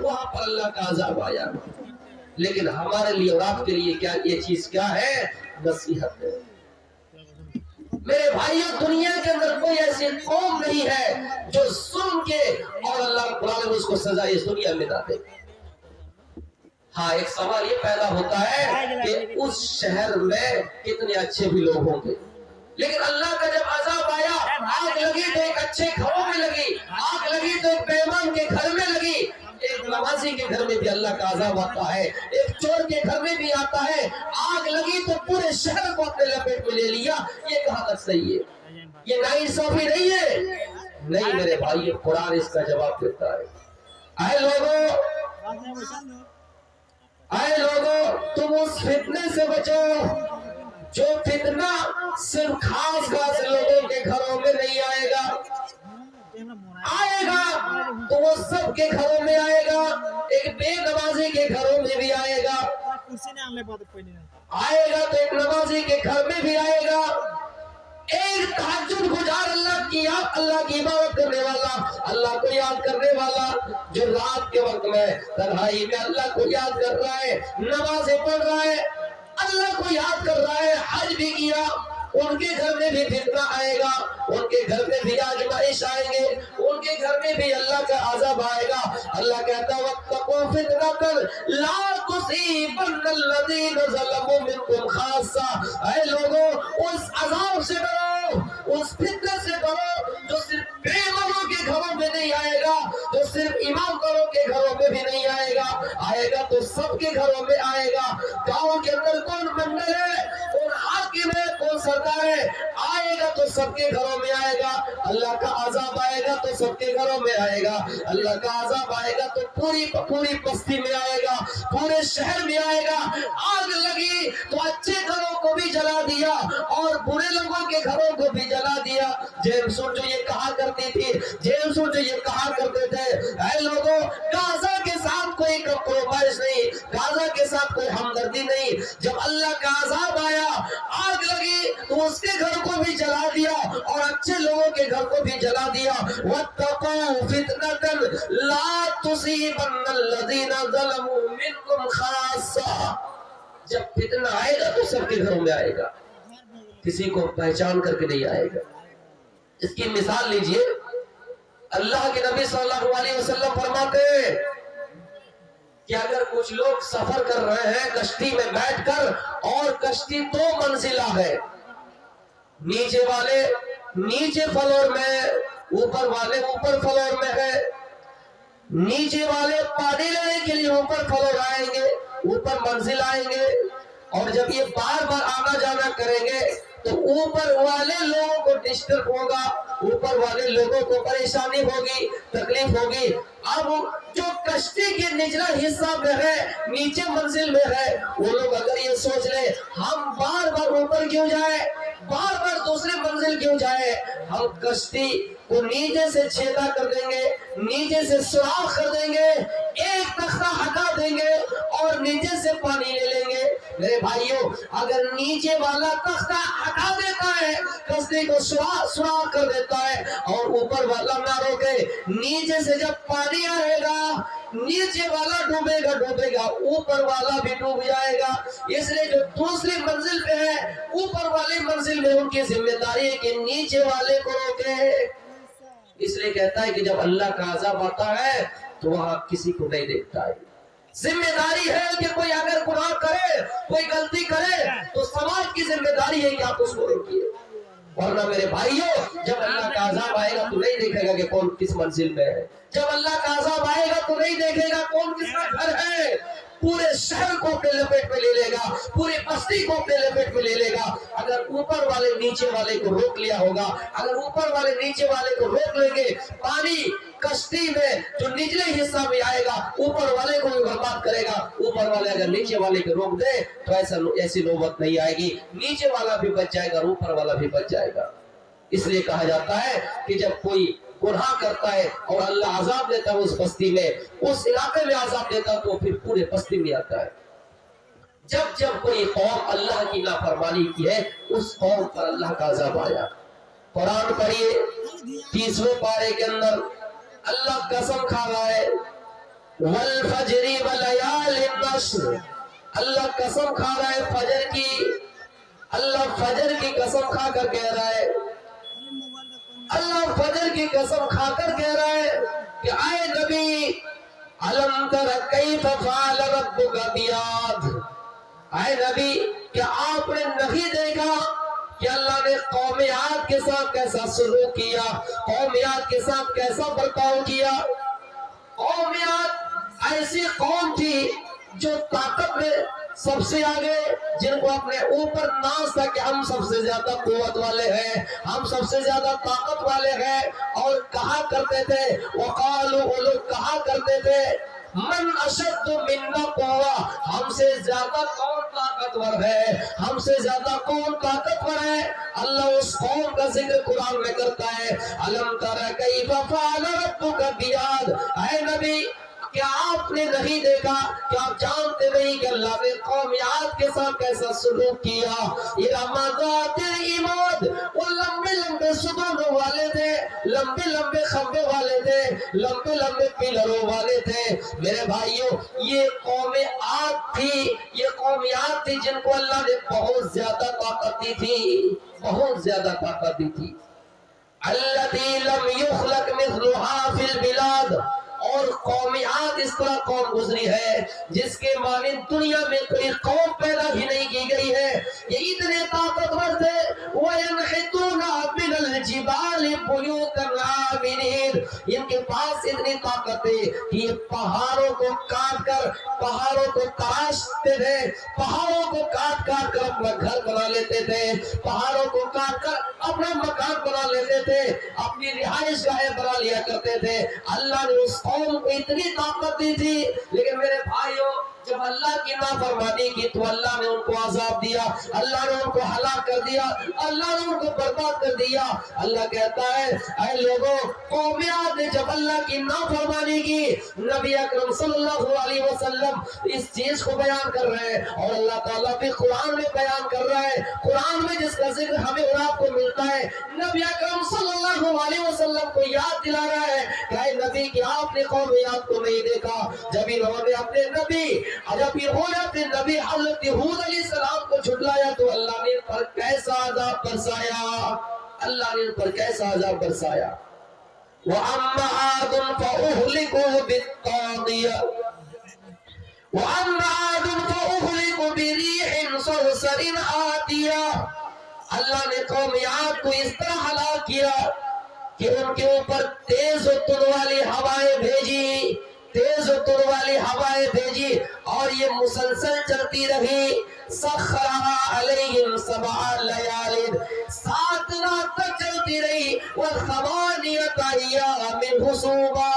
وہاں پر اللہ کا عذاب آیا. لیکن ہمارے لیے اور آپ کے لیے کیا یہ چیز کیا ہے؟ نصیحت ہے. میرے بھائیوں، دنیا کے اندر کوئی ایسی قوم نہیں ہے جو سن کے اور اللہ رب العالمین اس کو سزا اس دنیا میں نہ دے. ہاں، ایک سوال یہ پیدا ہوتا ہے کہ اس شہر میں کتنے اچھے بھی لوگ ہوں گے، لیکن اللہ کا جب عذاب آیا، آگ لگی تو ایک اچھے گھروں میں لگی، آگ لگی تو ایک بیمان کے گھر میں لگی، ایک نمازی کے گھر میں بھی اللہ کا عذاب آتا ہے، ایک چور کے گھر میں بھی آتا ہے. آگ لگی تو پورے شہر کو اپنے لپیٹ میں لے لیا. یہ کہاں تک صحیح ہے؟ یہ ناانصافی نہیں ہے؟ نہیں میرے بھائی، قرآن اس کا جواب دیتا ہے. اے لوگوں، تم اس فتنے سے بچو جو فتنہ صرف خاص لوگوں کے گھروں میں نہیں آئے گا. آئے گا تو وہ سب کے گھروں میں آئے گا، ایک بے نمازی کے گھروں میں بھی آئے گا. آئے گا تو ایک نمازی کے گھر میں بھی آئے گا. ایک تہجد گزار اللہ کی عبادت کرنے والا، اللہ کو یاد کرنے والا، جو رات کے وقت میں تنہائی میں اللہ کو یاد کر رہا ہے، نمازیں پڑھ رہا ہے، اللہ کو یاد کر رہا ہے، حج بھی کیا، ان کے گھر میں بھی فتنہ آئے گا، ان کے گھر میں بھی آزمائش آئیں گے، ان کے گھر میں بھی اللہ کا عذاب آئے گا. اللہ کہتا ہے وَاتَّقُوا فِتْنَةً لَا تُصِيبَنَّ الَّذِينَ ظَلَمُوا مِنكُمْ خَاصَّةً. اے لوگوں، اس عذاب سے ڈرو، اس فتنہ سے ڈرو جو صرف بے ایمانوں کے گھروں میں نہیں آئے گا، جو صرف ایمانداروں کے گھروں میں بھی نہیں آئے گا. آئے گا تو سب کے گھروں میں آئے گا. گاؤں کے اندر کون منڈل ہے، کون حاکم ہے، کون سردار ہے، آئے گا تو سب کے گھروں میں آئے گا. اللہ کا عذاب آئے گا تو سب کے گھروں میں آئے گا. اللہ کا عذاب آئے گا تو پوری بستی میں آئے گا، پورے شہر میں آئے گا. آگ لگی تو اچھے گھروں کو بھی جلا دیا اور برے لوگوں کے گھروں کو بھی جلا دیا. جیمس جو یہ کہا کرتی تھی، جیمس جو یہ کہا کرتے تھے، اے لوگوں، غازہ کے ساتھ کوئی کمپرومائز نہیں، غازہ کے ساتھ کوئی ہمدردی نہیں. جب اللہ کا عذاب آیا، آگ لگی تو اس کے گھر کو بھی جلا دیا اور اچھے لوگوں کے گھر کو بھی جلا دیا. وَاتَّقُوا فِتْنَةً لَا تُصِيبَنَّ الَّذِينَ ظَلَمُوا مِنكُمْ خَاصَّةً. جب فتنہ آئے گا تو سب کے گھروں میں آئے گا، کسی کو پہچان کر کے نہیں آئے گا. اس کی مثال لیجئے، اللہ کے نبی صلی اللہ علیہ وسلم فرماتے ہیں کہ اگر کچھ لوگ سفر کر رہے ہیں کشتی میں بیٹھ کر، اور کشتی 2 منزلہ ہے، نیچے والے نیچے فلور میں، اوپر والے اوپر فلور میں ہے. نیچے والے پانی لینے کے لیے اوپر فلور آئیں گے، اوپر منزل آئیں گے، اور جب یہ بار بار آنا جانا کریں گے تو اوپر والے لوگوں کو ڈسٹرب ہوگا، اوپر والے لوگوں کو پریشانی ہوگی، تکلیف ہوگی. اب جو کشتی کے نچلا حصہ میں ہے، نیچے منزل میں ہے، وہ لوگ اگر یہ سوچ لیں ہم بار بار اوپر کیوں جائیں، بار بار دوسرے منزل کیوں جائیں، ہم کشتی کو نیچے سے چھیدا کر دیں گے، نیچے سے سوراخ کر دیں گے، ایک تختہ ہٹا دیں گے اور نیچے سے پانی لے لیں گے. میرے بھائیوں، اگر نیچے والا تختہ ہٹا دیتا ہے، کشتی کو سوراخ کر دیتا ہے اور اوپر والا نہ روکے، نیچے سے جب پانی آئے گا، نیچے والا ڈوبے گا، اوپر والا بھی ڈوب جائے گا. اس لیے جو دوسری منزل پہ ہے، اوپر والی منزل میں ان کی ذمہ داری ہے کہ نیچے والے کو روکے. اس لیے کہتا ہے کہ جب اللہ کا عذاب آتا ہے تو وہاں کسی کو نہیں دیکھتا ہے. ذمہ داری ہے کہ کوئی اگر گناہ کرے، کوئی غلطی کرے تو سماج کی ذمہ داری ہے کہ آپ اس کو روکیے. ورنہ میرے بھائیوں، جب اللہ کا عذاب آئے گا تو نہیں دیکھے گا کہ کون کس منزل میں ہے. جب اللہ کا عذاب آئے گا تو نہیں دیکھے گا کون کس کا گھر ہے. پورے شہر کو اپنے لپیٹ میں لے لے گا، پوری بستی کو اپنے لپیٹ میں لے لے گا. اگر اوپر والے نیچے والے کو روک لیا ہوگا، اگر اوپر والے نیچے والے کو روک لیں گے، پانی کشتی میں جو نچلے حصہ میں آئے گا اوپر والے کو بھی برباد کرے گا. اوپر والے اگر نیچے والے کو روک دے تو ایسی نوبت نہیں آئے گی، نیچے والا بھی بچ جائے گا اور اوپر والا بھی بچ جائے گا. اس لیے کہا جاتا ہے کہ جب کوئی گناہ کرتا ہے اور اللہ عذاب دیتا ہے اس بستی میں، اس علاقے میں عذاب دیتا ہے تو پھر پورے بستی میں آتا ہے. جب کوئی قوم اللہ کی نافرمانی کی ہے، اس قوم پر اللہ کا عذاب آیا. قرآن پڑھیے 30ویں پارے کے اندر اللہ قسم کھا رہا ہے والفجر ولیال العشر، اللہ قسم کھا رہا ہے فجر کی، اللہ فجر کی قسم کھا کر کہہ رہا ہے، اللہ فجر کی قسم کھا کر کہہ رہا ہے کہ اے نبی الم تر کیف فعل ربک بعاد، اے نبی کیا آپ نے نہیں دیکھا کہ اللہ نے قوم عاد کے ساتھ کیسا سلوک کیا، قوم عاد کے ساتھ کیسا برتاؤ کیا۔ قوم عاد ایسی قوم تھی جو طاقت میں سب سے آگے، جن کو اپنے اوپر ناز تھا کہ ہم سب سے زیادہ قوت والے ہیں، ہم سب سے زیادہ طاقت والے ہیں، اور کہا کرتے تھے وقالوا، وہ لوگ کہا کرتے تھے من اشد منا قوہ، ہم سے زیادہ کون طاقتور ہے، ہم سے زیادہ کون طاقتور ہے۔ اللہ اس قوم کا ذکر قرآن میں کرتا ہے، الم تر کیف فعل ربک بعاد، اے نبی کیا آپ نے نہیں دیکھا، کیا آپ جانتے نہیں کہ اللہ نے قوم عاد کے ساتھ کیسا سلوک کیا۔ ارم ذات العماد، وہ لمبے لمبے ستونوں والے تھے، لمبے لمبے کھمبے والے تھے، لمبے لمبے پلروں والے تھے۔ میرے بھائیوں یہ قوم عاد تھی، یہ قوم عاد تھی جن کو اللہ نے بہت زیادہ طاقت دی تھی، بہت زیادہ طاقت دی تھی۔ الذی لم یخلق مثلها فی البلاد، اور قوم عاد اس طرح قوم گزری ہے جس کے مانند دنیا میں کوئی قوم پیدا ہی نہیں کی گئی ہے۔ یہ اتنے طاقتور تھے، وَيَنْحِتُونَ مِنَ الْجِبَالِ بُيُوتًا آمِنِينَ، ان کے پاس اتنی طاقت ہے کہ یہ پہاڑوں کو کاٹ کر، پہاڑوں کو تراشتے تھے، پہاڑوں کو کاٹ کاٹ کر اپنا گھر بنا لیتے تھے، پہاڑوں کو کاٹ کر اپنا مکان بنا لیتے تھے، اپنی رہائش گاہیں بنا لیا کرتے تھے۔ اللہ نے اس قوم کو اتنی طاقت دی تھی، لیکن میرے بھائیوں جب اللہ کی نافرمانی کی تو اللہ نے ان کو عذاب دیا، اللہ نے ان کو ہلاک کر دیا، اللہ نے ان کو برباد کر دیا۔ اللہ کہتا ہے اے لوگوں، قوم عاد نے جب اللہ کی نافرمانی کی، نبی اکرم صلی اللہ علیہ وسلم اس چیز کو بیان کر رہے ہیں، اور اللہ تعالیٰ بھی قرآن میں بیان کر رہا ہے، قرآن میں جس کا ذکر ہمیں اور آپ کو ملتا ہے، نبی اکرم صلی اللہ علیہ وسلم کو یاد دلا رہا ہے کہ اے نبی کہ آپ نے قوم عاد کو نہیں دیکھا جب انہوں نے اپنے نبی، جب انہوں نے اپنے نبی حضرت ہود علیہ السلام کو جھٹلایا تو اللہ نے ان پر کیسا عذاب برسایا، اللہ نے ان پر کیسا عذاب برسایا۔ وَأَمَّا عَادٌ فَأُهْلِكُوا بِالطَّاغِيَةِ وَأَمَّا عَادٌ فَأُهْلِكُوا بِرِيحٍ صَرْصَرٍ عَاتِيَةٍ، اللہ نے قوم عاد کو اس طرح ہلاک کیا کہ ان کے اوپر تیز و تند والی ہوائیں بھیجی، تیز و تند والی ہوائیں بھیجی، اور یہ مسلسل چلتی رہی۔ سخرها علیہم 7 لیال، 7 رات تک چلتی رہی، وثمانیۃ ایام حسوبا،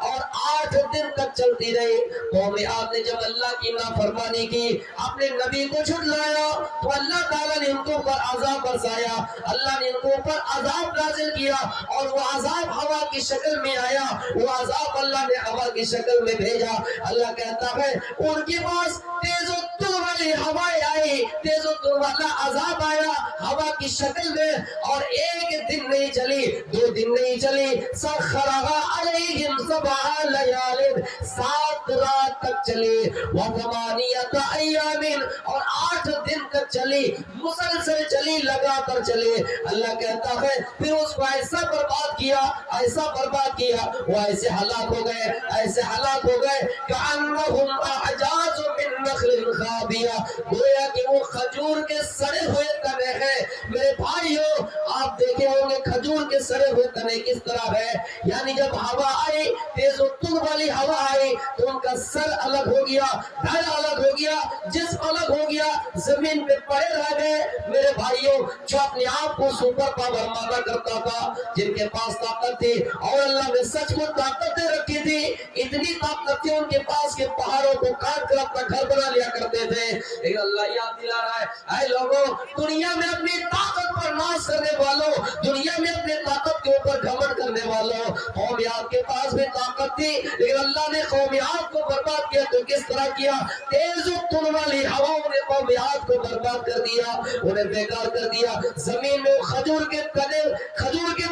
اور 8 دن تک چلتی رہی۔ قوم عاد نے جب اللہ کی نافرمانی کی، اپنے نبی کو جھٹلایا، تو اللہ تعالیٰ نے ان کے اوپر عذاب برسایا، اللہ نے ان کے اوپر عذاب نازل کیا، اور وہ عذاب ہوا کی شکل میں آیا، وہ عذاب اللہ نے ہوا کی شکل میں بھیجا۔ اللہ کہتا ہے ان کے پاس تیز و تند والی ہوائیں آئی، تیز و تند والا عذاب آیا ہوا کی شکل میں، اور 1 دن نہیں چلی، 2 دن نہیں چلی، سخرها علیہم 7 لیال، 7 رات تک چلی، وثمانیۃ ایام، اور 8 دن تک چلی، مسلسل چلی، لگاتار چلی۔ اللہ کہتا ہے پھر اس کو ایسا برباد کیا، ایسا برباد کیا، وہ ایسے ہلاک ہو گئے، ایسے ہلاک ہو گئے کأنہم اعجاز من نخل خاویہ، گویا کہ وہ کھجور کے سڑے ہوئے تنے ہیں۔ میرے بھائیوں آپ دیکھے ہوں گے کھجور کے سڑے ہوئے تنے کس طرح ہے، یعنی جب ہوا آئی، تیز و تند والی ہوا آئی تو ان کا سر الگ ہو گیا، دھڑ الگ ہو گیا، جسم الگ ہو گیا، زمین پہ پڑے رہ گئے۔ میرے بھائیوں جو اپنے آپ کو سپر پاور مانا کرتا تھا، جن کے پاس طاقت تھی، اور اللہ نے سچ کو طاقت دے رکھی تھی، اتنی طاقت تھی ان کے پاس کہ پہاڑوں کو کاٹ کر اپنا گھر بنا لیا کرتے تھے۔ لیکن اللہ یاد دلا رہا ہے اے لوگوں، دنیا میں اپنی طاقت پر ناز کرنے والوں، دنیا میں اپنے طاقت کے اوپر گھمنڈ کرنے والوں، قوم عاد کے پاس بھی طاقت تھی لیکن اللہ نے قوم عاد کو برباد کیا تو کس طرح کیا؟ تیز تن والی ہواؤں نے قوم عاد کو برباد کر دیا، انہیں بیکار کر دیا۔ زمین میں کھجور کے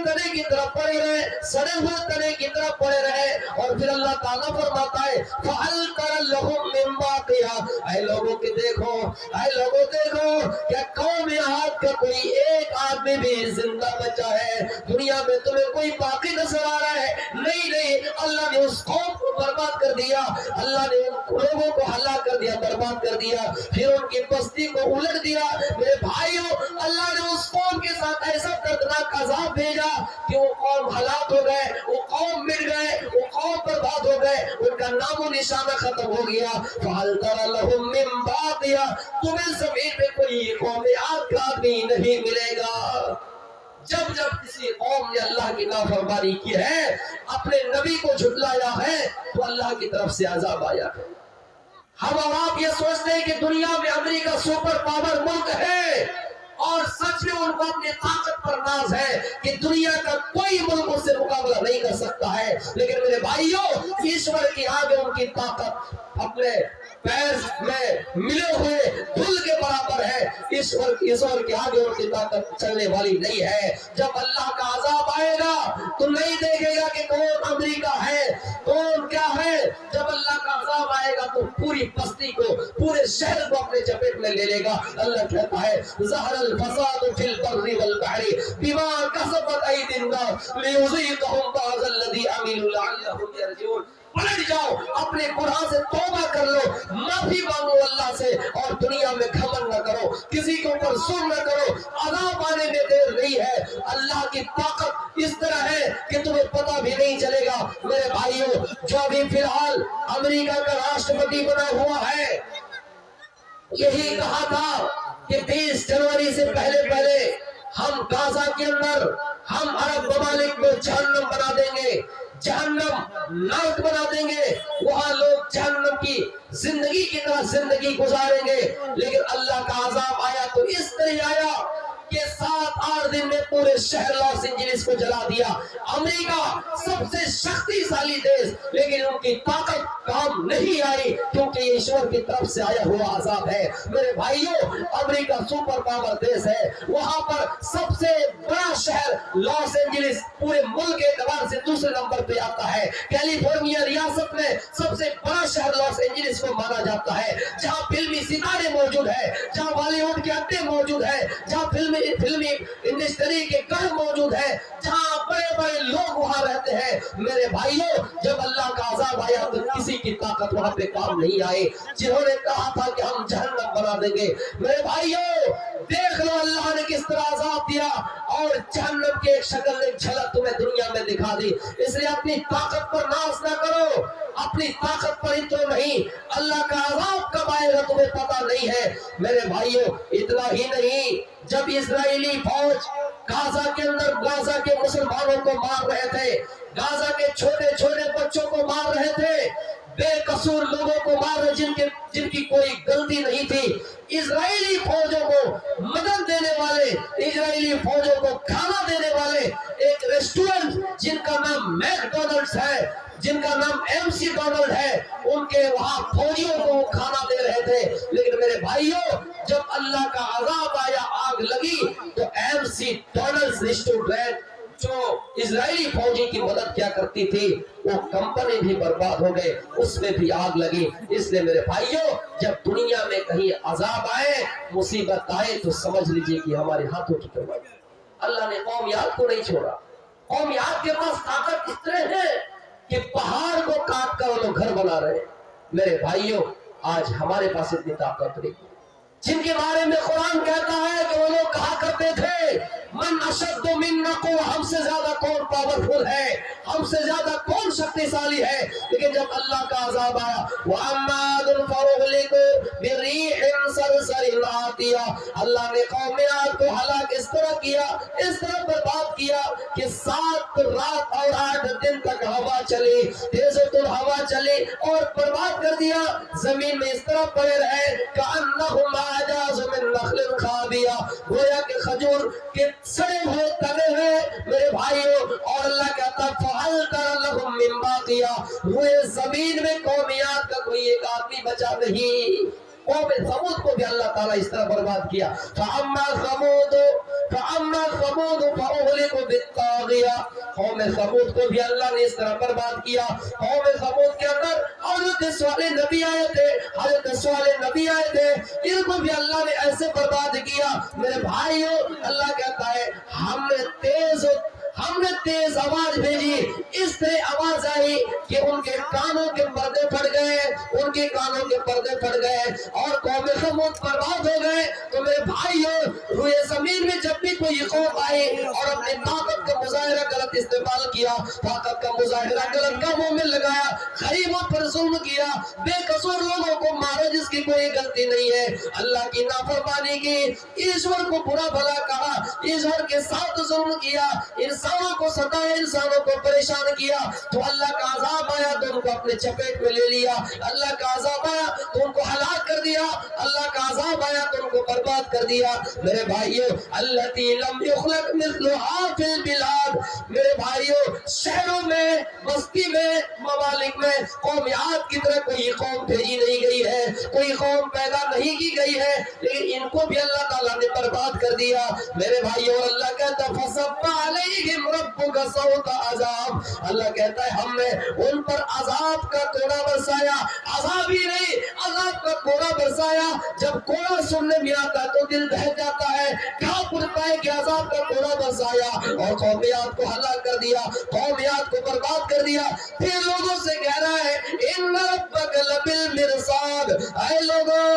تنے کی طرح پڑے رہے، سڑے ہوئے تنے کی طرح پڑے رہے، اور پھر اللہ تعالیٰ فرماتا ہے فَهَلْ تَرَ لَهُم مِّن بَاقِيَةٍ، اے لوگوں دیکھو کیا قوم عاد کا کوئی ایک آدمی بھی زندہ بچا ہے؟ دنیا میں تمہیں کوئی باقی نظر آ رہا ہے؟ نہیں، اللہ نے اس قوم کو برباد کر دیا، اللہ نے ان لوگوں کو ہلاک کر دیا، برباد کر دیا، پھر ان کی بستی کو الٹ دیا۔ میرے بھائیوں، اللہ نے اس قوم کے ساتھ ایسا دردناک عذاب بھیجا کہ وہ قوم ہلاک ہو گئے، وہ قوم مٹ گئے، وہ قوم برباد ہو گئے، ان کا نام و نشانہ ختم ہو گیا۔ فَهَلْ تَرَ لَهُم مِّن بَاقِيَةٍ، تمہیں زمین پہ کوئی قوم عاد کا آدمی نہیں ملے گا۔ جب کسی قوم نے اللہ کی نافرمانی کی ہے، اپنے نبی کو جھٹلایا ہے، تو اللہ کی طرف سے عذاب آیا ہے۔ ہم اور آپ یہ سوچتے ہیں کہ دنیا میں امریکہ سپر پاور ملک ہے، اور سچ میں ان کو اپنے طاقت پر ناز ہے کہ دنیا کا کوئی ملک اس سے مقابلہ نہیں کر سکتا ہے، لیکن میرے بھائیوں، ایشور کی آگے ان کی طاقت اپنے پیر میں ملے ہوئے دھول کے برابر ہے۔ ایشور کے آگے ان کی طاقت چلنے والی نہیں ہے۔ جب اللہ کا عذاب آئے گا تو نہیں دیکھے گا کہ کون امریکہ ہے، کون کیا ہے۔ جب اللہ کا عذاب آئے گا تو پوری بستی کو، پورے شہر کو اپنے چپیٹ میں لے لے گا۔ اللہ کہتا ہے ظہر الفساد فی البر والبحر بما کسبت ایدی الناس لیذیقہم بعض الذی عملوا لعلہم یرجعون۔ پلٹ جاؤ، اپنے گناہ سے توبہ کر لو، معافی مانگو اللہ سے، اور دنیا میں گھمنڈ نہ کرو، کسی کے اوپر ظلم نہ کرو۔ عذاب آنے میں دیر نہیں ہے۔ اللہ کی طاقت اس طرح ہے کہ تمہیں پتہ بھی نہیں چلے گا۔ میرے بھائیوں، جو ابھی فی الحال امریکہ کا راشٹرپتی بنا ہوا ہے، یہی کہا تھا کہ 20 جنوری سے پہلے ہم غزہ کے اندر، ہم عرب ممالک میں جہنم بنا دیں گے، جہنم نرک بنا دیں گے، وہاں لوگ جہنم کی زندگی کی طرح زندگی گزاریں گے۔ لیکن اللہ کا عذاب آیا تو اس طرح آیا کہ 7-8 دن میں پورے شہر لاس اینجلس کو جلا دیا۔ امریکہ سب سے شکتیشالی دیش، لیکن ان کی طاقت کام نہیں آئی کیونکہ یہ ایشور کی طرف سے آیا ہوا عذاب ہے۔ میرے بھائیوں، امریکہ سپر پاور دیش ہے، وہاں پر سب سے بڑا شہر لاس اینجلس پورے ملک کے اعتبار سے دوسرے نمبر پہ آتا ہے۔ کیلیفورنیا ریاست میں سب سے بڑا شہر لاس اینجلس کو مانا جاتا ہے، جہاں فلمی ستارے موجود ہیں، جہاں بالی ووڈ کے اڈے موجود ہیں، جہاں فلمی انڈسٹری کے گھر موجود ہے، جہاں بڑے بڑے لوگ وہاں رہتے ہیں۔ میرے بھائیوں، جب اللہ کا عذاب آیا تو کسی کی طاقت وہاں پہ کام نہیں آئی۔ جنہوں نے کہا تھا کہ ہم جہنم بنا دیں گے، میرے بھائیوں دیکھ لو اللہ نے کس طرح عذاب دیا، اور جہنم کی ایک شکل ایک جھلک تمہیں دنیا میں دکھا دی۔ اس لیے اپنی طاقت پر ناز نہ کرو، اپنی طاقت پر ہی تو نہیں، اللہ کا عذاب کب آئے گا تمہیں پتہ نہیں ہے۔ میرے بھائیوں، اتنا ہی نہیں، جب اسرائیلی فوج غزہ کے اندر غزہ کے مسلمانوں کو مار رہے تھے، غزہ کے چھوٹے چھوٹے بچوں کو مار رہے تھے، بے قصور لوگوں کو مار رہے جن کی کوئی غلطی نہیں تھی، اسرائیلی فوجوں کو مدد دینے والے، اسرائیلی فوجوں کو کھانا دینے والے ایک ریسٹورنٹ جن کا نام میک ڈونلڈز ہے، جن کا نام MC ڈونلڈ ہے، ان کے وہاں فوجیوں کو کھانا دے رہے تھے۔ لیکن میرے بھائیوں، جب اللہ کا عذاب آیا، آگ لگی، تو MC ڈونلڈز ریسٹورنٹ جو اسرائیلی فوجی کی مدد کیا کرتی تھی، وہ کمپنی بھی برباد ہو گئے، اس میں بھی آگ لگی۔ اس لیے میرے بھائیوں، جب دنیا میں کہیں عذاب آئے، مصیبت آئے، تو سمجھ لیجئے کہ ہمارے ہاتھوں کی کروائی۔ اللہ نے قوم عاد کو نہیں چھوڑا۔ قوم عاد کے پاس طاقت اس طرح ہے کہ پہاڑ کو کاٹ کر وہ لوگ گھر بنا رہے۔ میرے بھائیوں، آج ہمارے پاس اتنی طاقت نہیں، جن کے بارے میں قرآن کہتا ہے کہ وہ لوگ کہا کرتے تھے من اشد منا قوة، ہم سے زیادہ کون پاورفل ہے، ہم سے زیادہ کون شکتیشالی ہے۔ لیکن جب اللہ کا عذاب آیا، وَعَمَّادٌ فَأُهْلِكُوا بِرِيحٍ صَرْصَرٍ عَاتِيَةٍ، اللہ نے قوم عاد کو ہلاک اس طرح کیا، اس طرح برباد کیا کہ 7 رات اور 8 دن تک ہوا چلی، تیز ہوا چلی اور برباد کر دیا۔ زمین میں اس طرح پڑے رہے كَأَنَّهُمْ أَعْجَازُ مِن نَخْلٍ خَاوِيَةٍ، گویا کہ کھجور کے سڑے ہوئے تنے ہیں، میرے بھائیوں، اور اللہ کہتا فَهَلْ تَرَ لَهُم مِّن بَاقِيَةٍ، روئے زمین میں قومیات کا کوئی ایک آدمی بچا نہیں۔ قوم ثمود کو بھی اللہ تعالیٰ اس طرح برباد کیا۔ فَأَمَّا ثَمُودُ فَأُهْلِكُوا بِالطَّاغِيَةِ، قوم ثمود کو بھی اللہ نے اس طرح برباد کیا۔ قوم ثمود کے اندر حضرت صالح نبی آئے تھے، ان کو بھی اللہ نے ایسے برباد کیا۔ میرے بھائیوں، اللہ کہتا ہے ہم نے تیز آواز بھیجی، اس طرح آواز آئی کہ ان کے کانوں کے پردے پھٹ گئے، اور قوم ثمود برباد ہو گئے۔ تو میرے بھائیوں، روئے زمین میں جب بھی کوئی قوم آئی اور اپنے طاقت کا مظاہرہ غلط استعمال کیا، طاقت کا مظاہرہ غلط کاموں میں لگایا، غریبوں پر ظلم کیا، بے قصور لوگوں کو مارا جس کی کوئی غلطی نہیں ہے، اللہ کی نافرمانی کی، ایشور کو برا بھلا کہا، ایشور کے ساتھ ظلم کیا، انسانوں کو ستایا، انسانوں کو پریشان کیا، تو اللہ کا عذاب آیا تو ان کو اپنے چپیٹ میں لے لیا، اللہ کا عذاب آیا تو ان کو ہلاک کر دیا، اللہ کا عذاب آیا تو ان کو برباد کر دیا۔ میرے بھائیوں، التی لم یخلق مثلها فی البلاد، میرے بھائیوں، شہروں میں، بستی میں، ممالک میں قومیات کی طرح کوئی قوم بھیجی نہیں گئی ہے، کوئی قوم پیدا نہیں کی گئی ہے، لیکن ان کو بھی اللہ تعالیٰ نے برباد کر دیا۔ میرے بھائیوں، اللہ کہتا فَصَبَّ عَلَيْهِمْ رَبُّكَ صَوْتَ عَذَابٍ، اللہ کہتا ہے ہم نے ان پر عذاب کا کوڑا برسایا، عذاب ہی نہیں، عذاب کا کوڑا برسایا۔ جب کوڑا سننے میں آتا ہے تو دل دہل جاتا ہے، کہاں پڑتا ہے کہ عذاب کا کوڑا برسایا اور قومیات کو ہلاک کر دیا، قومیات کو برباد کر دیا۔ پھر لوگوں سے کہہ رہا ہے اِنَّ رَبَّكَ لَبِالْمِرْصَادِ، اے لوگوں،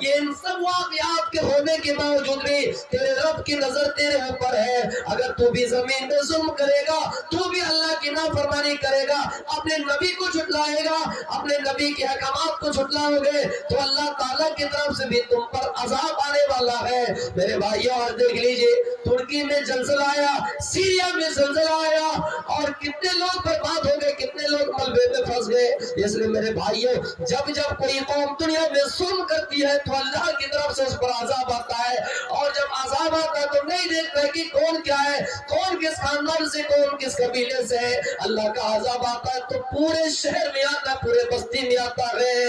یہ ان سب واقعات کے ہونے کے باوجود بھی تیرے رب کی نظر تیرے اوپر ہے۔ اگر تو بھی زمین میں ظلم کرے گا، تو بھی اللہ کی نافرمانی کرے گا، اپنے نبی کو جھٹلائے گا، اپنے نبی کے احکامات کو جھٹلاؤ گے، تو اللہ تعالیٰ کی طرف سے بھی تم پر عذاب آنے والا ہے۔ میرے بھائیوں، اور دیکھ لیجئے، ترکی میں زلزلہ آیا، سیریا میں زلزلہ آیا، اور کتنے لوگ برباد ہو گئے، کتنے لوگ ملبے میں پھنس گئے۔ اس لیے میرے بھائیوں، جب کوئی قوم دنیا میں ظلم کرتی ہے تو اللہ کی طرف سے اس پر عذاب آتا ہے، اور جب عذاب آتا ہے تو نہیں دیکھتا ہے کہ کون کیا ہے، کون کس خاندان سے، کون کس قبیلے سے ہے۔ اللہ کا عذاب آتا ہے تو پورے شہر میں آتا ہے، پورے بستی میں آتا ہے۔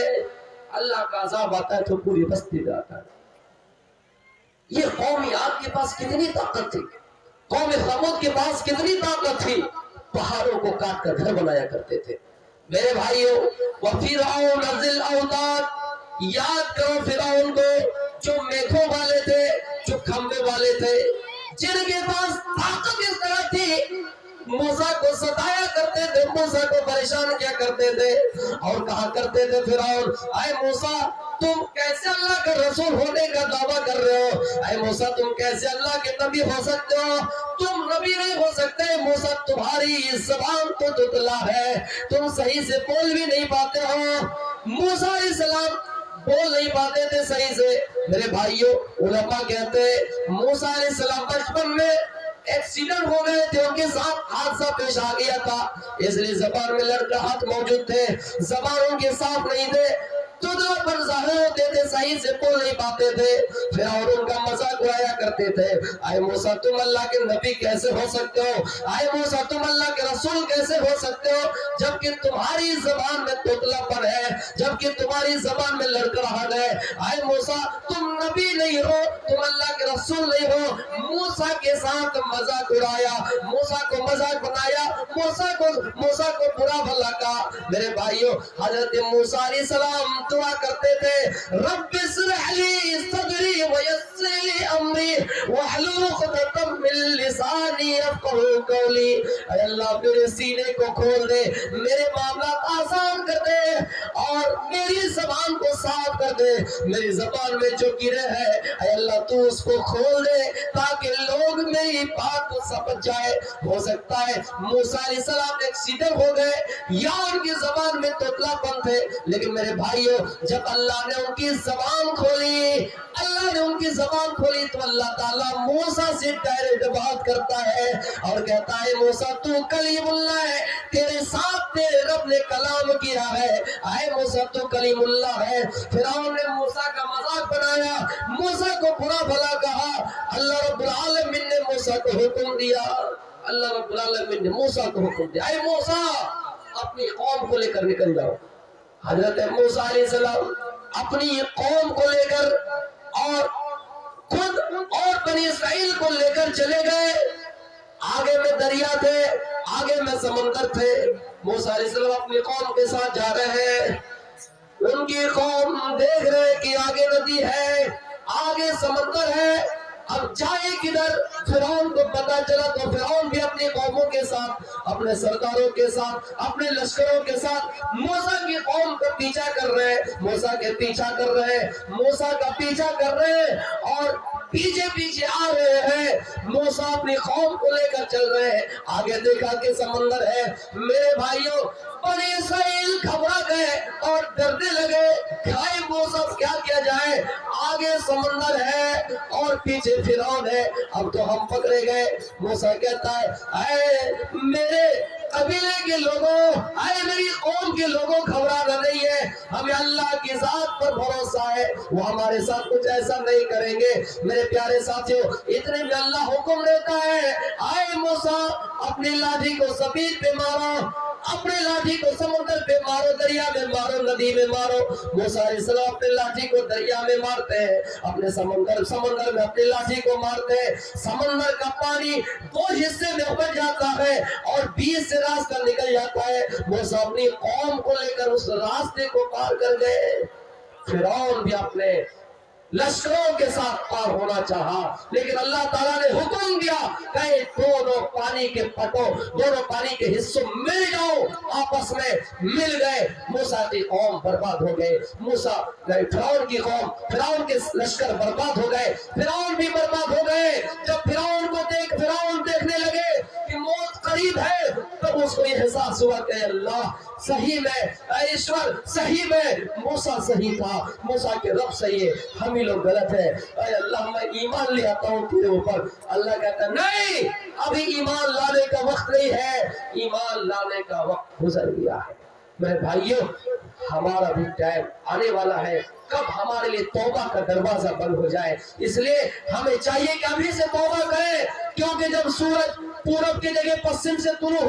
اللہ کا عذاب آتا ہے تو پوری بستی میں آتا ہے۔ یہ قومیات کے پاس کتنی طاقت تھی، قوم ثمود کے پاس کتنی طاقت تھی، پہاڑوں کو کاٹ کر گھر بنایا کرتے تھے۔ میرے بھائیوں، وَفِرْعَوْنَ ذِي الْأَوْتَادِ، یاد کرو فرعون کو، جو میخوں والے تھے، جو کھمبے والے تھے، جن کے پاس طاقت اس طرح تھی، موسیٰ کو ستایا کرتے تھے، موسیٰ کو پریشان کیا کرتے تھے، اور کہا کرتے تھے فرعون، اے موسیٰ تم کیسے اللہ کا رسول ہونے کا دعویٰ کر رہے ہو؟ اے موسیٰ تم کیسے اللہ کے نبی ہو سکتے ہو؟ تم نبی نہیں ہو سکتے موسیٰ، تمہاری زبان تو دتلا ہے، تم صحیح سے بول بھی نہیں پاتے ہو۔ موسیٰ علیہ السلام بول نہیں پاتے تھے صحیح سے۔ میرے بھائیوں، علماء کہتے ہیں موسیٰ علیہ السلام بچپن میں ایکسیڈنٹ ہو گئے تھے، ان کے ساتھ حادثہ پیش آ گیا تھا، اس لیے زبان میں لڑکھڑاہٹ موجود تھے، زبان ان کے صاف نہیں تھے، دودھا پر ظاہر ہوتے تھے، صحیح سے بول نہیں پاتے تھے، پھر اور ان کا مذاق اڑایا کرتے تھے۔ اے موسیٰ تم اللہ کے نبی کیسے ہو سکتے ہو؟ اے موسیٰ تم اللہ کے رسول کیسے ہو سکتے ہو جبکہ تمہاری زبان میں توتلا پن ہے، جبکہ تمہاری زبان میں لڑکڑاہٹ ہے؟ اے موسیٰ تم نبی نہیں ہو، تم اللہ کے رسول نہیں ہو۔ موسیٰ کے ساتھ مذاق اڑایا، موسیٰ کو مذاق بنایا، موسیٰ کو برا بھلا کہا۔ میرے بھائیوں، حضرت موسیٰ علیہ السلام دعا کرتے تھے رب اشرح لی صدری ویسر لی امری واحلل عقدۃ من لسانی یفقہوا قولی، اے اللہ میرے سینے کو کھول دے، میرے معاملات آسان کر دے، اور میری زبان کو صاف کر دے، میری زبان میں جو گرے ہے اے اللہ تو اس کو کھول دے تاکہ لوگ میری بات کو سمجھ جائے۔ ہو سکتا ہے موسیٰ علیہ السلام ایکسیڈنٹ ہو گئے یا ان کی زبان میں توتلا پن تھے، لیکن میرے بھائیوں جب اللہ نے ان کی زبان کھولی، تو اللہ تعالیٰ موسیٰ سے ڈائریکٹ بات کرتا ہے اور کہتا ہے موسیٰ تو کلیم اللہ ہے، تیرے ساتھ تیرے رب نے کلام کیا ہے، اے موسیٰ تو کلیم اللہ ہے۔ فرعون نے موسیٰ کا مذاق بنایا، موسیٰ کو برا بھلا کہا، اللہ رب العالمین نے موسیٰ کو حکم دیا اللہ رب العالمین نے موسیٰ کو حکم دیا، اے موسیٰ اپنی قوم کو لے کر نکل جاؤ۔ حضرت موسیٰ علیہ السلام اپنی قوم کو لے کر اور خود اور بنی اسرائیل کو لے کر چلے گئے۔ آگے میں دریا تھے، آگے میں سمندر تھے۔ موسیٰ علیہ السلام اپنی قوم کے ساتھ جا رہے ہیں، ان کی قوم دیکھ رہے کہ آگے ندی ہے، آگے سمندر ہے، اب جائے کدھر؟ فرعون کو پتا چلا تو فرعون بھی اپنی قوموں کے ساتھ، اپنے سرداروں کے ساتھ، اپنے لشکروں کے ساتھ موسیٰ کی قوم کا پیچھا کر رہے ہیں، موسیٰ کے پیچھا کر رہے ہیں، موسیٰ کا پیچھا کر رہے ہیں اور پیچھے پیچھے آ رہے ہیں۔ موسیٰ اپنی قوم کو لے کر چل رہے ہیں، آگے دیکھا کہ سمندر ہے۔ میرے بھائیوں بنی اسرائیل گھبرا گئے اور ڈرنے لگے، ہائے موسیٰ کیا کیا جائے؟ آگے سمندر ہے اور پیچھے فرعون ہے، اب تو ہم پکڑے گئے۔ موسیٰ کہتا ہے اے میرے قبیلے کے لوگوں، اے میری قوم کے لوگوں، گھبرانا نہیں ہے، ہمیں اللہ کی ذات پر بھروسہ ہے، وہ ہمارے ساتھ کچھ ایسا نہیں کریں گے۔ میرے پیارے ساتھیوں، اتنے میں اللہ حکم دیتا ہے اے موسیٰ اپنی لاٹھی کو زمین پہ مارو، اپنے لاٹھی کو سمندر پہ مارو، دریا میں مارو، ندی میں مارو۔ موسیٰ علیہ السلام اپنے لاٹھی کو دریا میں مارتے ہیں، اپنے سمندر میں اپنی لاٹھی کو مارتے ہیں۔ سمندر کا پانی دو حصے میں بٹ جاتا ہے اور بیچ سے راستہ نکل جاتا ہے۔ موسیٰ اپنی قوم کو لے کر اس راستے کو پار کر گئے۔ فرعون بھی اپنے لشکروں کے ساتھ پار ہونا چاہا، لیکن اللہ تعالیٰ نے حکم دیا کہ دونوں پانی کے پٹوں، دونوں پانی کے حصوں مل جاؤ، آپس میں مل گئے۔ موسیٰ کی قوم برباد ہو گئے، فرعون کی قوم، فرعون کے لشکر برباد ہو گئے، فرعون بھی برباد ہو گئے۔ جب فرعون دیکھنے لگے کہ موت قریب ہے، تب اس کو یہ احساس ہوا کہ اللہ صحیح میں، اے ایشور صحیح میں، موسیٰ صحیح تھا، موسیٰ کے رب صحیح ہے، ہم ہی لوگ غلط ہے۔ اے اللہ میں ایمان لے آتا ہوں تیرے اوپر۔ اللہ کہتا ہے نہیں، ابھی ایمان لانے کا وقت نہیں ہے، ایمان لانے کا وقت گزر گیا ہے۔ میرے بھائیوں ہمارا بھی ٹائم آنے والا ہے، کب ہمارے لیے توبہ کا دروازہ بند ہو جائے۔ اس لیے ہمیں چاہیے کہ ابھی سے توبہ کریں، کیونکہ جب سورج پورب کی جگہ پشچم سے طلوع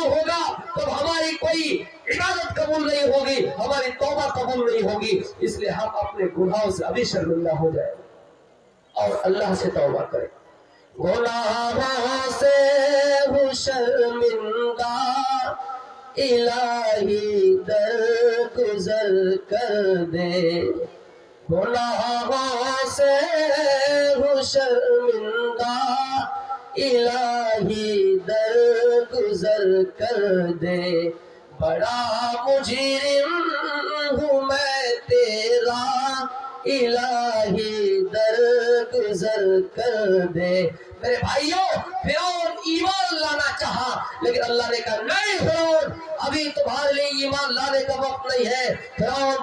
ہوگا تب ہماری کوئی عبادت قبول نہیں ہوگی، ہماری توبہ قبول نہیں ہوگی۔ اس لیے ہم اپنے گناہوں سے ابھی شرمندہ ہو جائیں اور اللہ سے توبہ کریں۔ گناہوں سے ہوں شرمندہ، الہی درگزر کر دے، گناہوں سے ہوں شرمندہ، الہی درگزر کر دے، بڑا مجرم ہوں میں تیرا، الہی درگزر کر دے۔ میرے بھائیوں فرعون ایمان لانا چاہا، لیکن اللہ نے کہا نہیں فرعون، ابھی تمہارے لیے ایمان لانے کا وقت نہیں ہے۔ فرعون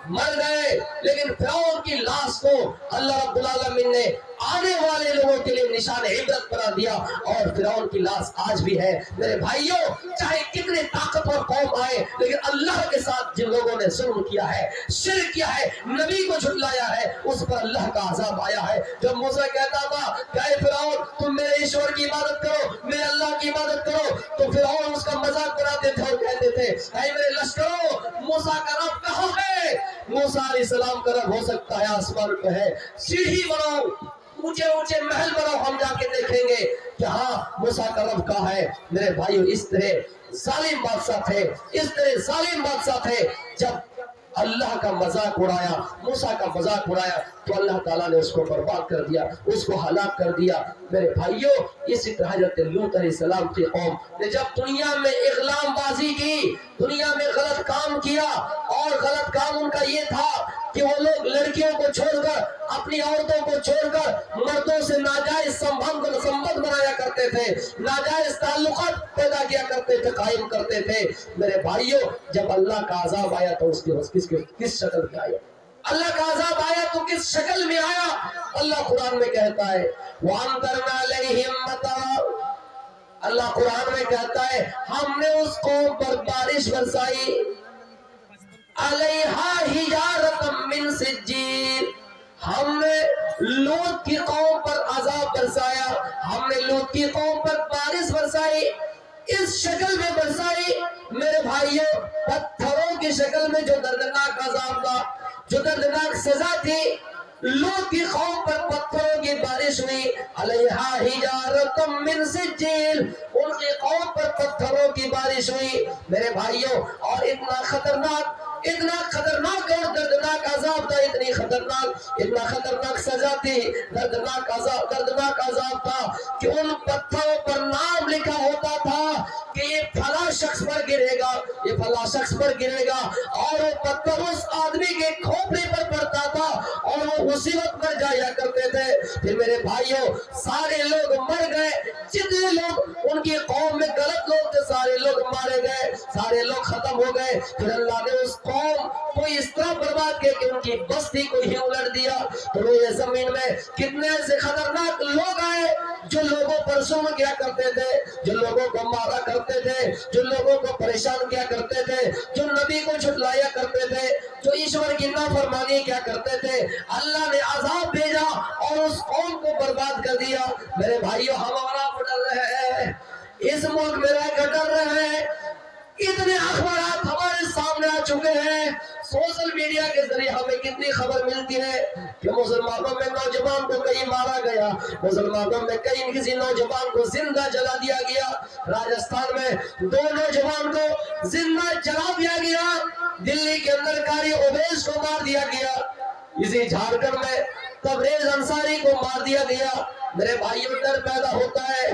مر گئے، لیکن فرعون کی لاش کو اللہ رب العالمین نے آنے والے لوگوں کے لیے نشان عبرت بنا دیا، اور فرعون کی لاش آج بھی ہے۔ میرے بھائیوں چاہے کتنے طاقتور قوم آئے، لیکن اللہ کے ساتھ جن لوگوں نے ظلم کیا ہے، شرک کیا ہے، نبی کو جھٹلایا ہے، اس پر اللہ کا عذاب آیا ہے۔ جب موسیٰ کہتا تھا کہ اے فرعون تم میرے ایشور کی عبادت کرو، میرے اللہ کی عبادت کرو، تو فرعون اس کا مذاق بناتے تھے اور کہتے تھے اے میرے لشکروں موسیٰ کا رب کہاں ہے؟ موسیٰ علیہ السلام کا رب ہو سکتا ہے آسمان پہ ہے، سیڑھی بناؤ، اونچے اونچے محل بناؤ، ہم جا کے دیکھیں گے کہ ہاں موسیٰ کا رب کہاں ہے۔ میرے بھائیو اس طرح ظالم بادشاہ تھے، جب اللہ کا مذاق اڑایا، موسیٰ کا مذاق اڑایا، تو اللہ تعالیٰ نے اس کو برباد کر دیا، اس کو ہلاک کر دیا۔ میرے بھائیوں اسی طرح حضرت لوط علیہ السلام کی قوم نے جب دنیا میں اغلام بازی کی، دنیا میں غلط کام کیا، اور غلط کام ان کا یہ تھا کہ وہ لوگ لڑکیوں کو چھوڑ کر، اپنی عورتوں کو چھوڑ کر مردوں سے ناجائز سمبند بنایا کرتے تھے، ناجائز تعلقات پیدا کیا کرتے تھے، قائم کرتے تھے۔ میرے بھائیوں جب اللہ کا عذاب آیا تو اس کی کس شکل میں آیا؟ اللہ کا عذاب آیا تو کس شکل میں آیا؟ اللہ قرآن میں کہتا ہے وَأَمْطَرْنَا عَلَيْهِمْ مَطَرًا، اللہ قرآن میں کہتا ہے ہم نے اس قوم پر بارش برسائی، عَلَيْهَا حِجَارَةً مِّن سِجِّيلٍ، ہم نے لوط کی قوم پر عذاب برسایا، ہم نے لوط کی قوم پر بارش برسائی، اس شکل میں برسائی میرے بھائیوں، پتھروں کی شکل میں، جو دردناک عذاب تھا، جو دردناک سزا تھی۔ لوط کی قوم پر پتھروں کی بارش ہوئی، علیہا حجارۃ من سجیل، ان کی قوم پر پتھروں کی بارش ہوئی میرے بھائیوں، اور اتنا خطرناک اور دردناک عذاب تھا، اتنا خطرناک سزا تھی، دردناک عذاب تھا کہ ان پتھروں پر نام لکھا ہوتا تھا کہ یہ فلاں شخص پر گرے گا، یہ فلاں شخص پر گرے گا، اور وہ پتھر اس آدمی کے کھوپڑے پر پڑتا تھا اور وہ اسی وقت مر جایا کرتے تھے۔ پھر میرے بھائیوں سارے لوگ مر گئے، جتنے لوگ ان کی قوم میں غلط لوگ تھے سارے لوگ مارے گئے، سارے لوگ ختم ہو گئے۔ پھر اللہ نے اس قوم کو اس طرح برباد کیا کہ ان کی بستی کو ہی الٹ دیا۔ تو روئے زمین میں کتنے ایسے خطرناک لوگ آئے جو لوگوں پر ظلم کیا کرتے تھے، جو لوگوں کو مارا کرتے تھے، جو لوگوں کو پریشان کیا کرتے تھے، جو نبی کو جھٹلایا کرتے تھے، جو ایشور کی نافرمانی کیا کرتے تھے۔ اللہ نے عذاب بھیجا اور اس قوم کو برباد کر دیا۔ میرے بھائیوں ہمارا ڈر رہے ہیں، اس ملک میں رہ کر ڈر رہے ہیں، اتنے اخبارات ہمارے سامنے آ چکے ہیں، سوشل میڈیا کے ذریعے ہمیں کتنی خبر ملتی ہے کہ مسلمانوں میں نوجوان کو کہیں مارا گیا، مسلمانوں میں کہیں کسی نوجوان کو زندہ جلا دیا گیا، راجستھان میں 2 نوجوان کو زندہ جلا دیا گیا، دلی کے اندر قاری اویس کو مار دیا گیا، اسی جھارکھنڈ میں تبریز انصاری کو مار دیا گیا۔ میرے بھائیوں ڈر پیدا ہوتا ہے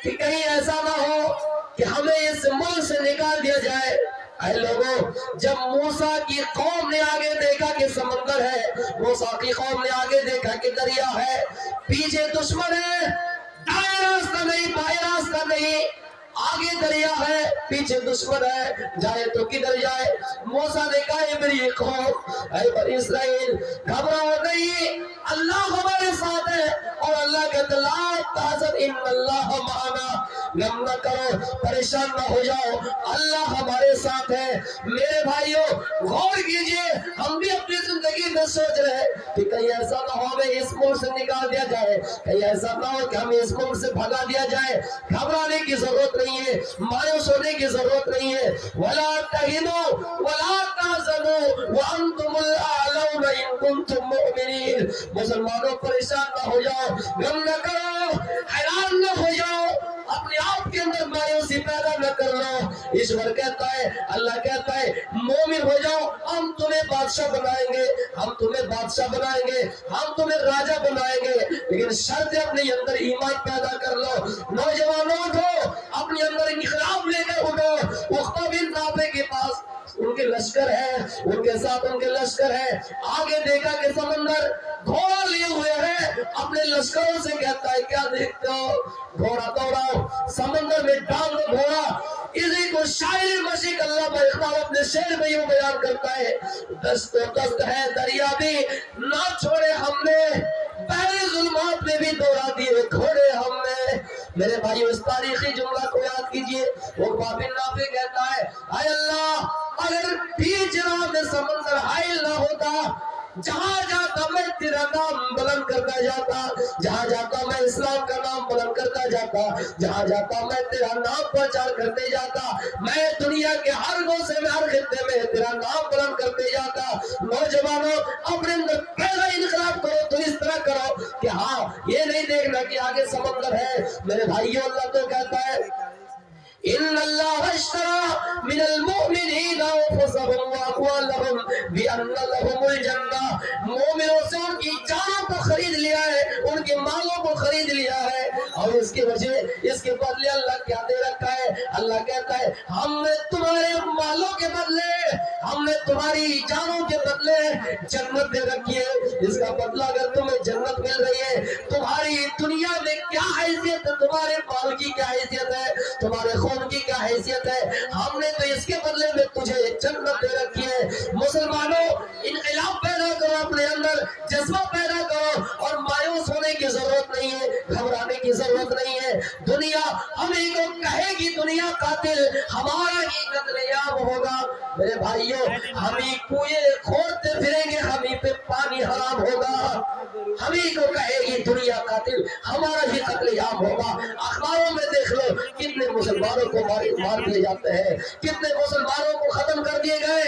کہ کہیں ایسا نہ ہو کہ ہمیں اس ملک سے نکال دیا جائے۔ اے لوگوں، جب موسیٰ کی قوم نے آگے دیکھا کہ سمندر ہے، موسیٰ کی قوم نے آگے دیکھا کہ دریا ہے، پیچھے دشمن ہے، دائیں راستہ نہیں بائیں راستہ نہیں، آگے دریا ہے پیچھے دشمن ہے، جائے تو کدھر جائے؟ موسیٰ نے کہا اے میری قوم، اے بنی اسرائیل، گھبراؤ نہیں، اللہ ہمارے ساتھ ہے، اور اللہ کہتا لا تحزن ان اللہ معنا، غم نہ کرو، پریشان نہ ہو جاؤ، اللہ ہمارے ساتھ ہے۔ میرے بھائیوں غور کیجئے، ہم بھی اپنی زندگی میں سوچ رہے ہیں کہ کہیں ایسا نہ ہو ہمیں اس ملک سے نکال دیا جائے، کہیں ایسا نہ ہو کہ ہمیں اس ملک سے بھگا دیا جائے۔ گھبرانے کی ضرورت نہیں ہے، مایوس ہونے کی ضرورت نہیں ہے۔ وَلَا تَهِنُوا وَلَا تَحْزَنُوا وَأَنْتُمُ الْأَعْلَوْنَ إِن كُنتُم مُّؤْمِنِينَ۔ مسلمانوں پریشان نہ ہو جاؤ، غم نہ کرو، حیران نہ ہو جاؤ، اپنے آپ کے اندر مایوسی پیدا نہ کر لو۔ ایشور کہتا ہے، اللہ کہتا ہے مومن ہو جاؤ، ہم تمہیں بادشاہ بنائیں گے، ہم تمہیں بادشاہ بنائیں گے، ہم تمہیں راجہ بنائیں گے، لیکن شرط اپنے اندر ایمان پیدا کر لو۔ نوجوانوں اٹھو، اپنے اندر انقلاب لے کر اٹھو۔ عقبہ بن رافع کے پاس ان کے لشکر ہے، ان کے ساتھ ان کے لشکر ہے، آگے دیکھا کہ سمندر، گھوڑا لیے ہوئے ہے، اپنے لشکروں سے کہتا ہے کیا دیکھتے ہو؟ گھوڑا دوڑاؤ، سمندر میں ڈال دو گھوڑا۔ اسی کو شاعر مشق اللہ اقبال اپنے شعر میں یوں بیان کرتا ہے، دست و دست ہے دریا بھی نہ چھوڑے ہم نے، پہلے ظلمات میں بھی دوڑا دیے گھوڑے ہم نے۔ میرے بھائیو اس تاریخی جملہ کو یاد کیجئے، عقبہ بن رافع کہتا ہے اے اللہ، اگر بیچ راہ میں سمندر حائل نہ ہوتا، جہاں جاتا میں تیرا نام بلند کرتا جاتا، جہاں جاتا میں اسلام کا نام بلند کرتا جاتا، جہاں جاتا میں تیرا نام پرچار کرتے جاتا، میں دنیا کے ہر گوشے میں ہر خطے میں تیرا نام بلند کرتے جاتا۔ نوجوانوں اپنے اندر پہلا انقلاب کرو تو اس طرح کرو کہ ہاں یہ نہیں دیکھنا کہ آگے سمندر ہے۔ میرے بھائیوں اللہ تو کہتا ہے ان اللہ اشترى من المؤمنین انفسهم واموالهم بان لهم الجنہ، مومنوں سے ان کی جانوں کو خرید لیا ہے، ان کے مالوں کو خرید لیا ہے، اور اس کی وجہ اس کے بدلے اللہ کیا دے رکھا ہے؟ اللہ کہتا ہے ہم نے تمہارے مالوں کے بدلے، ہم نے تمہاری جانوں کے بدلے جنت دے رکھی ہے۔ اس کا بدلہ اگر تمہیں جنت مل رہی ہے، تمہاری دنیا میں کیا حیثیت ہے، تمہارے مال کی کیا حیثیت ہے، تمہارے خون کی کیا حیثیت ہے، ہم نے تو اس کے بدلے میں تجھے جنت دے رکھی ہے۔ مسلمانوں انقلاب پیدا کرو، اپنے اندر جذبہ پیدا کرو، اور مایوس ہونے کی ضرورت نہیں ہے، گھبرانے کی ضرورت نہیں ہے۔ دنیا ہمیں کو کہے گی دنیا قاتل، ہمارا ہی قتل عام ہوگا۔ میرے بھائیوں ہم ہی کنویں کھودتے پھریں گے، ہم ہی پہ پانی حرام ہوگا، ہم ہی کو کہے گی دنیا قاتل، ہمارا ہی قتل عام ہوگا۔ اخباروں میں دیکھ لو کتنے مسلمانوں کو مار دیے جاتے ہیں، کتنے مسلمانوں کو ختم کر دیے گئے،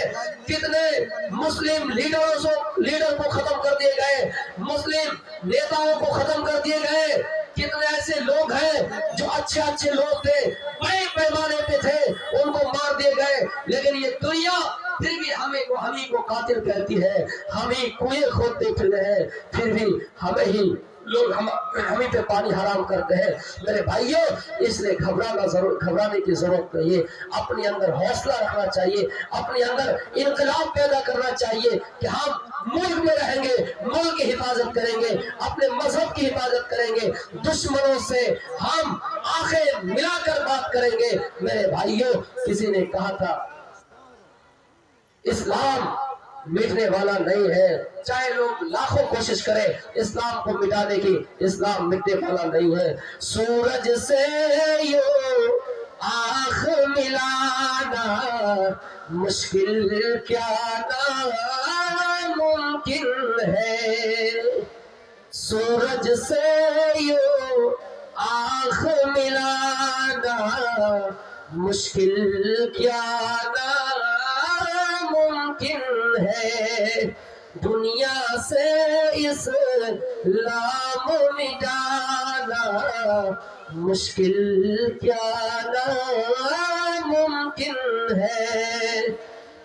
کتنے مسلم لیڈر کو ختم کر دیے گئے، مسلم نیتاؤں کو ختم کر دیے گئے، کتنے ایسے لوگ ہیں جو اچھے لوگ تھے، بڑے پیمانے پہ تھے، ان کو مار دیے گئے۔ لیکن یہ دنیا پھر بھی ہمیں کو قاتل کہتی ہے، ہمیں کنویں کھودتے پھر رہے ہیں، پھر بھی لوگ ہمیں پہ پانی حرام کرتے ہیں۔ میرے بھائیوں اس لیے گھبرانے کی ضرورت نہیں ہے، اپنے اندر حوصلہ رکھنا چاہیے، اپنے اندر انقلاب پیدا کرنا چاہیے کہ ہم ملک میں رہیں گے، ملک کی حفاظت کریں گے، اپنے مذہب کی حفاظت کریں گے، دشمنوں سے ہم آنکھیں ملا کر بات کریں گے۔ میرے بھائیوں کسی نے کہا تھا اسلام مٹنے والا نہیں ہے، چاہے لوگ لاکھوں کوشش کریں اسلام کو مٹانے کی، اسلام مٹنے والا نہیں ہے۔ سورج سے یوں آنکھ ملانا مشکل کیا ناممکن ہے، سورج سے یوں آنکھ ملانا مشکل کیا ناممکن ہے، دنیا سے اسلام مٹانا مشکل کیا ناممکن ہے،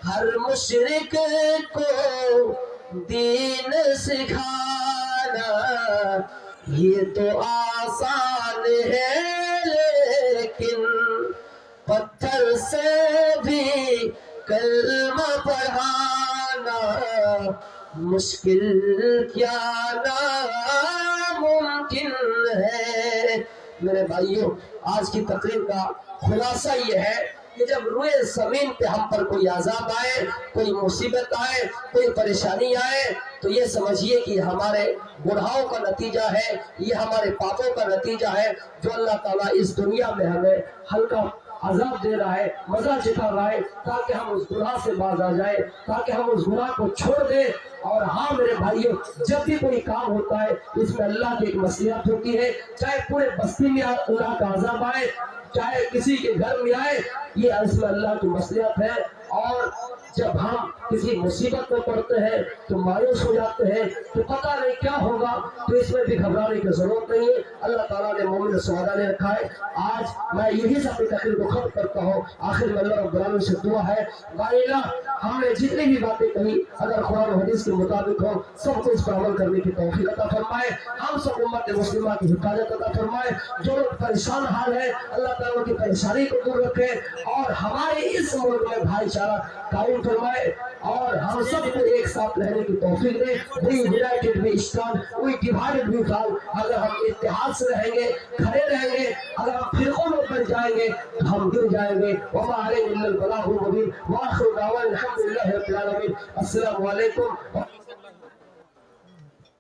ہر مشرک کو دین سکھانا یہ تو آسان ہے، لیکن پتھر سے بھی کلمہ پڑھانا مشکل کیا ناممکن ہے۔ میرے بھائیوں آج کی تقریر کا خلاصہ یہ ہے کہ جب روئے زمین پہ ہم پر کوئی عذاب آئے، کوئی مصیبت آئے، کوئی پریشانی آئے، تو یہ سمجھیے کہ ہمارے گناہوں کا نتیجہ ہے، یہ ہمارے پاپوں کا نتیجہ ہے، جو اللہ تعالیٰ اس دنیا میں ہمیں ہلکا عذاب دے رہا ہے، مزہ چکھا رہا ہے، تاکہ ہم اس گناہ سے باز آ جائیں، تاکہ ہم اس گناہ کو چھوڑ دیں۔ اور ہاں میرے بھائیوں جب بھی کوئی کام ہوتا ہے اس میں اللہ کی ایک مصلحت ہوتی ہے، چاہے پورے بستی میں اللہ کا عذاب آئے، چاہے کسی کے گھر میں آئے، یہ اس میں اللہ کی مصلحت ہے۔ اور جب ہم کسی مصیبت میں پڑتے ہیں تو مایوس ہو جاتے ہیں کہ پتہ نہیں کیا ہوگا، تو اس میں بھی گھبرانے کی ضرورت نہیں ہے، اللہ تعالیٰ نے مومن سعادہ نے رکھا ہے۔ آج میں یہی سے اپنی تقریر کو ختم کرتا ہوں، آخر میں اللہ رب العالمین سے دعا ہے بائلہ ہم نے جتنی بھی باتیں کہی اگر قرآن و حدیث کے مطابق ہو، سب کو اس پر عمل کرنے کی توفیق عطا فرمائے، ہم سب امت مسلمہ کی حفاظت عطا فرمائے، جو لوگ پریشان حال ہے اللہ تعالیٰ کی پریشانی کو دور رکھے، اور ہمارے اس ملک میں بھائی چارہ قائم فرمائے، اور ہم سب کو ایک ساتھ رہنے کی توفیق دے۔ We united we stand, we divided we fall۔ اگر ہم اتحاد سے رہیں گے، کھڑے رہیں گے، اگر ہم فرقوں میں بن جائیں گے تو ہم گر جائیں گے۔ وما علینا الا البلاغ المبین، وآخر دعوانا الحمد للہ رب العالمین۔ السلام علیکم۔